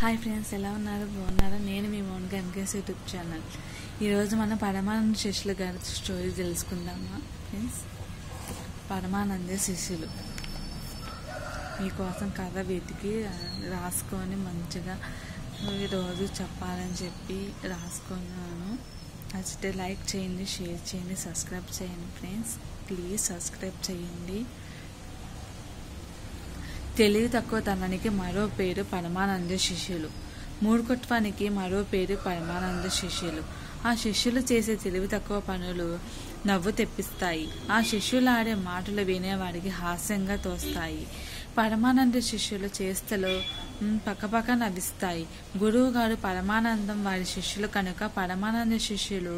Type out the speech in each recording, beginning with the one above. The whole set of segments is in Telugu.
హాయ్ ఫ్రెండ్స్, ఎలా ఉన్నారు? బాగున్నారా? నేను మీ మౌనిక ఎంకేఎస్ యూట్యూబ్ ఛానల్. ఈరోజు మనం పరమానంద శిష్యుల గారి స్టోరీ తెలుసుకుందామా ఫ్రెండ్స్? పరమానంద శిష్యులు మీకోసం కథ వెతికి రాసుకొని మంచిగా రోజు చెప్పాలని చెప్పి రాసుకున్నాను. నచ్చితే లైక్ చేయండి, షేర్ చేయండి, సబ్స్క్రైబ్ చేయండి ఫ్రెండ్స్. ప్లీజ్ సబ్స్క్రైబ్ చేయండి. తెలివి తక్కువతనానికి మరో పేరు పరమానంద శిష్యులు. మూర్ఖత్వానికి మరో పేరు పరమానంద శిష్యులు. ఆ శిష్యులు చేసే తెలివి తక్కువ పనులు నవ్వు తెప్పిస్తాయి. ఆ శిష్యులు ఆడే మాటలు వినేవాడికి హాస్యంగా తోస్తాయి. పరమానంద శిష్యులు చేష్టలు పక్కపక్క నవ్విస్తాయి. గురువుగారు పరమానందం వారి శిష్యులు కనుక పరమానంద శిష్యులు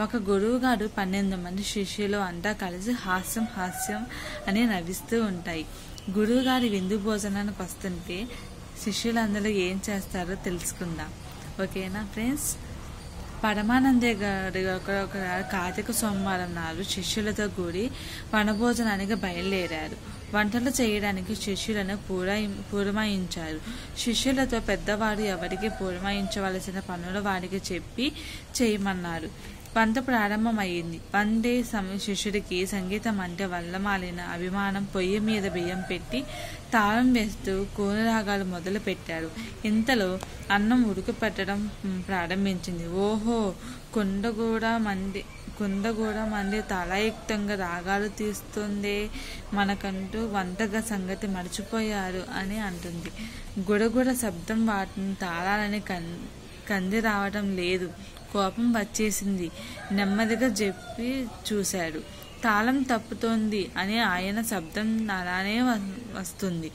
ఒక గురువుగారు 12 మంది శిష్యులు అంతా కలిసి హాస్యం హాస్యం అని నవ్విస్తూ ఉంటాయి. గురువుగారి విందు భోజనానికి వస్తుంటే శిష్యులందరూ ఏం చేస్తారో తెలుసుకుందాం. ఓకేనా ఫ్రెండ్స్? పరమానందే గారు ఒక కార్తీక సోమవారం నాడు శిష్యులతో కూడి వనభోజనానికి బయలుదేరారు. వంటలు చేయడానికి శిష్యులను పురమాయించారు. శిష్యులతో పెద్దవారు ఎవరికి పురమాయించవలసిన పనులు వారికి చెప్పి చేయమన్నారు. వంట ప్రారంభమైంది. వందే శిష్యుడికి సంగీతం అంటే వల్లమాలిన అభిమానం. పొయ్యి మీద బియ్యం పెట్టి తాళం వేస్తూ కూనరాగాలు మొదలు పెట్టాడు. ఇంతలో అన్నం ఉడుకు పెట్టడం ప్రారంభించింది. ఓహో, కుందగూడ మంది తలయుక్తంగా రాగాలు తీస్తుందే, మనకంటూ వంటగా సంగతి మర్చిపోయారు అని అంటుంది. గుడగుడ శబ్దం వాటిని తాళాలని కంది రావడం లేదు. కోపం వచ్చేసింది. నెమ్మదిగా చెప్పి చూశాడు. తాళం తప్పుతోంది అని ఆయన శబ్దం అలానే వస్తుంది.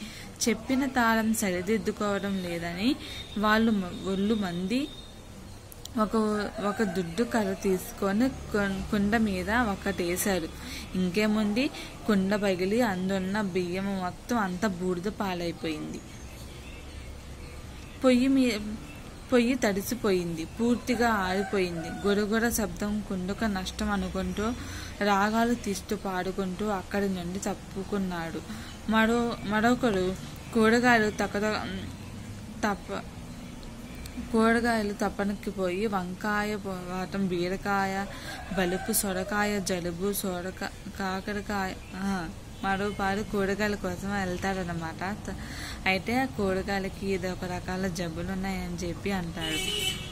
చెప్పిన తాళం సరిదిద్దుకోవడం లేదని ఒళ్ళు మంది ఒక దుడ్డు కర్ర తీసుకొని కుండ మీద ఒకటేశారు. ఇంకేముంది, కుండ పగిలి అందున్న బియ్యం మొత్తం అంతా బూడిద పాలైపోయింది. పొయ్యి తడిసిపోయింది. పూర్తిగా ఆరిపోయింది. గొరగొర శబ్దం కుండక నష్టం అనుకుంటూ రాగాలు తీస్తూ పాడుకుంటూ అక్కడి నుండి తప్పుకున్నాడు. మరొకరు కూరగాయలు తప్పనక్కిపోయి వంకాయ, వాటం, బీరకాయ, బలుపు, సొరకాయ, జలుబు, కాకరకాయ మరోపారు కూరగాయల కోసం వెళ్తాడనమాట. అయితే ఆ కూరగాయలకి ఇది ఒక రకాల జబ్బులు ఉన్నాయని చెప్పి అంటాడు.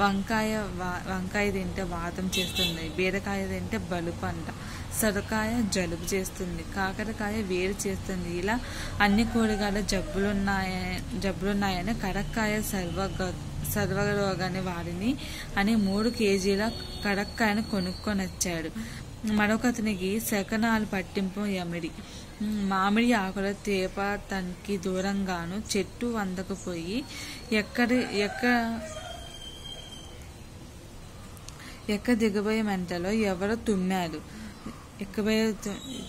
వంకాయ తింటే వాతం చేస్తుంది, బీరకాయ తింటే బలుపు అంట, సొరకాయ జలుబు చేస్తుంది, కాకరకాయ వేడి చేస్తుంది. ఇలా అన్ని కూరగాయల జబ్బులున్నాయని కరక్కాయ సర్వరోగాన్ని వాడిని అని 3 కేజీల కరక్కాయను కొనుక్కొని వచ్చాడు. మరొకతనికి శకనాలు పట్టింపు యమిడి. మామిడి ఆకుల తేప తనకి దూరంగాను చెట్టు వందకు పోయి ఎక్క దిగబోయే మంటలో ఎవరో తుమ్మారు.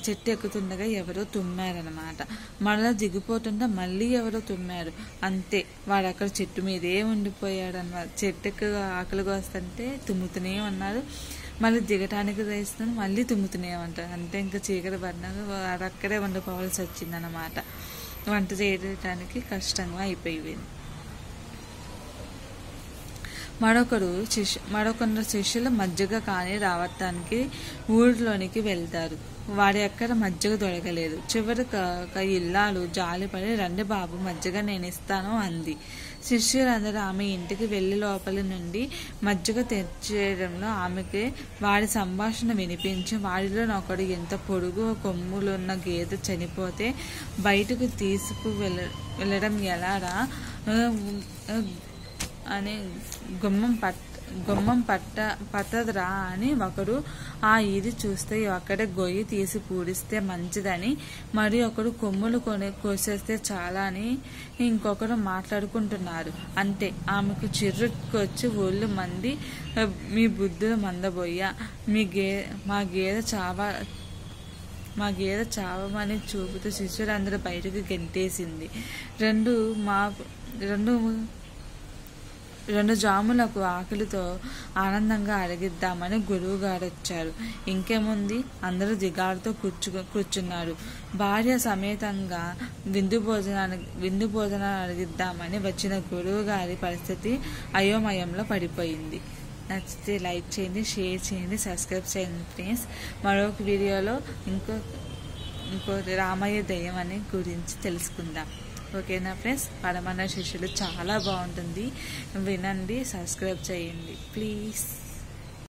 చెట్టు ఎక్కుతుండగా ఎవరో తుమ్మారనమాట. మళ్ళా దిగిపోతుంటే మళ్ళీ ఎవరో తుమ్మారు. అంతే, వాడు అక్కడ చెట్టు మీదే ఉండిపోయాడు అనమాట. చెట్టుకు ఆకలిగా వస్తుంటే తుమ్ముతూనే ఉన్నారు. మళ్ళీ దిగటానికి వేస్తున్నాను, మళ్ళీ తుమ్ముతూనే ఉంటారు. అంటే ఇంకా చీకటి పడినాక వాడు అక్కడే ఉండిపోవాల్సి వచ్చిందనమాట. వంట చేయడానికి కష్టంగా అయిపోయింది. మరొకొందరు శిష్యులు మజ్జిగ కానీ రావటానికి ఊరిలోనికి వెళ్తారు. వాడి ఎక్కడ మజ్జిగ దొరకలేదు. చివరికి ఇల్లాలు జాలిపడి, రండి బాబు, మజ్జిగ నేను ఇస్తాను అంది. శిష్యులందరూ ఆమె ఇంటికి వెళ్లి లోపలి నుండి మజ్జిగ తెచ్చేయడంలో ఆమెకి వాడి సంభాషణ వినిపించి, వాడిలో ఒకడు ఎంత పొడుగు కొమ్ములున్న గేదె చనిపోతే బయటకు తీసుకు వెళ్ళడం ఎలారా అని గుమ్మం పట్టదురా అని ఒకడు, ఆ ఇది చూస్తే అక్కడే గొయ్యి తీసి పూడిస్తే మంచిదని, మరి ఒకడు కొమ్ములు కోసేస్తే చాలా అని ఇంకొకరు మాట్లాడుకుంటున్నారు. అంతే, ఆమెకు చిర్రుకొచ్చి ఒళ్ళు మంది, మీ బుద్ధులు మందబోయ్యా, మా గేదె చావమని చూపుతూ శిష్యులందరూ బయటకు గెంటేసింది. 2 జాములకు ఆకలితో ఆనందంగా అడిగిద్దామని గురువు గారు వచ్చారు. ఇంకేముంది, అందరూ దిగాలతో కూర్చున్నారు. భార్య సమేతంగా విందు భోజనాన్ని అడిగిద్దామని వచ్చిన గురువు గారి పరిస్థితి అయోమయంలో పడిపోయింది. నచ్చితే లైక్ చేయండి, షేర్ చేయండి, సబ్స్క్రైబ్ చేయండి ఫ్రెండ్స్. మరొక వీడియోలో ఇంకో రామయ్య దయ్యం అనే గురించి తెలుసుకుందాం. ఓకేనా ఫ్రెండ్స్? పరమానంద శిష్యులు చాలా బాగుంటుంది, వినండి, సబ్స్క్రైబ్ చేయండి ప్లీజ్.